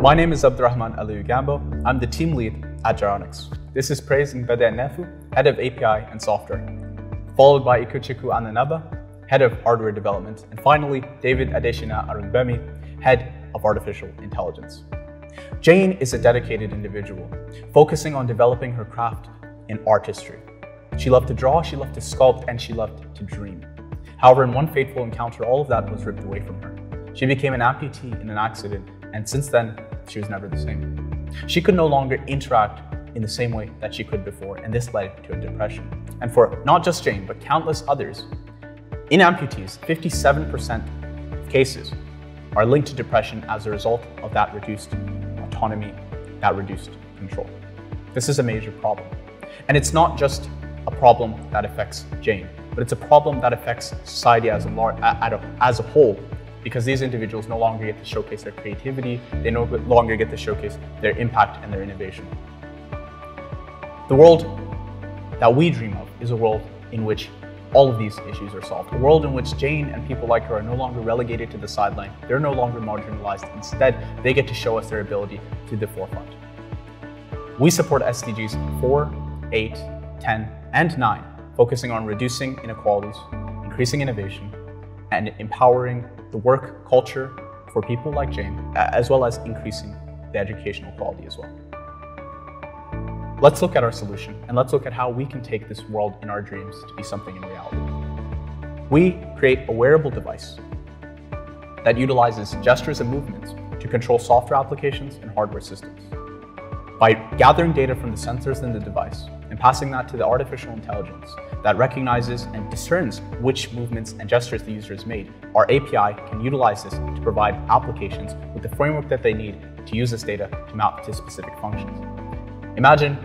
My name is Abdurrahman Aliyu Gambo. I'm the team lead at Jaronics. This is Praise Mbede Nefu, head of API and software, followed by Ikuchiku Ananaba, head of hardware development, and finally, David Adeshina Arunbemi, head of artificial intelligence. Jane is a dedicated individual, focusing on developing her craft in artistry. She loved to draw, she loved to sculpt, and she loved to dream. However, in one fateful encounter, all of that was ripped away from her. She became an amputee in an accident, and since then, she was never the same. She could no longer interact in the same way that she could before, and this led to a depression. And for not just Jane, but countless others, in amputees, 57% of cases are linked to depression as a result of that reduced autonomy, that reduced control. This is a major problem. And it's not just a problem that affects Jane, but it's a problem that affects society as a whole, because these individuals no longer get to showcase their creativity, they no longer get to showcase their impact and their innovation. The world that we dream of is a world in which all of these issues are solved. A world in which Jane and people like her are no longer relegated to the sideline, they're no longer marginalized. Instead, they get to show us their ability to the forefront. We support SDGs 4, 8, 10, and 9, focusing on reducing inequalities, increasing innovation, and empowering the work culture for people like Jane, as well as increasing the educational quality as well. Let's look at our solution, and let's look at how we can take this world in our dreams to be something in reality. We create a wearable device that utilizes gestures and movements to control software applications and hardware systems. By gathering data from the sensors in the device and passing that to the artificial intelligence that recognizes and discerns which movements and gestures the user has made, our API can utilize this to provide applications with the framework that they need to use this data to map to specific functions. Imagine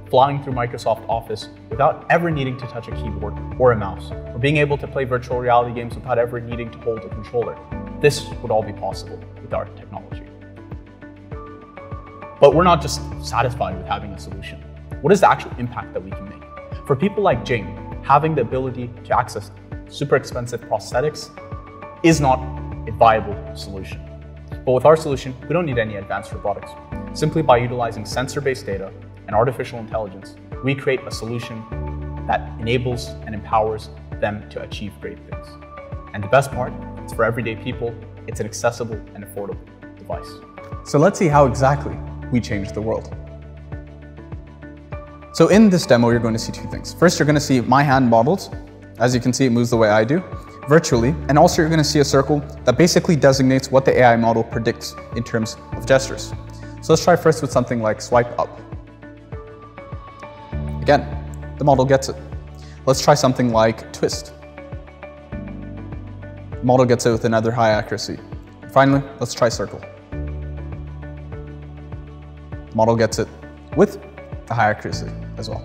flying through Microsoft Office without ever needing to touch a keyboard or a mouse, or being able to play virtual reality games without ever needing to hold a controller. This would all be possible with our technology. But we're not just satisfied with having a solution. What is the actual impact that we can make? For people like Jane, having the ability to access super expensive prosthetics is not a viable solution. But with our solution, we don't need any advanced robotics. Simply by utilizing sensor-based data and artificial intelligence, we create a solution that enables and empowers them to achieve great things. And the best part, it's for everyday people, it's an accessible and affordable device. So let's see how exactly we change the world. So in this demo, you're going to see two things. First, you're going to see my hand modeled. As you can see, it moves the way I do, virtually. And also you're going to see a circle that basically designates what the AI model predicts in terms of gestures. So let's try first with something like swipe up. Again, the model gets it. Let's try something like twist. The model gets it with another high accuracy. Finally, let's try circle. The model gets it with a high accuracy as well.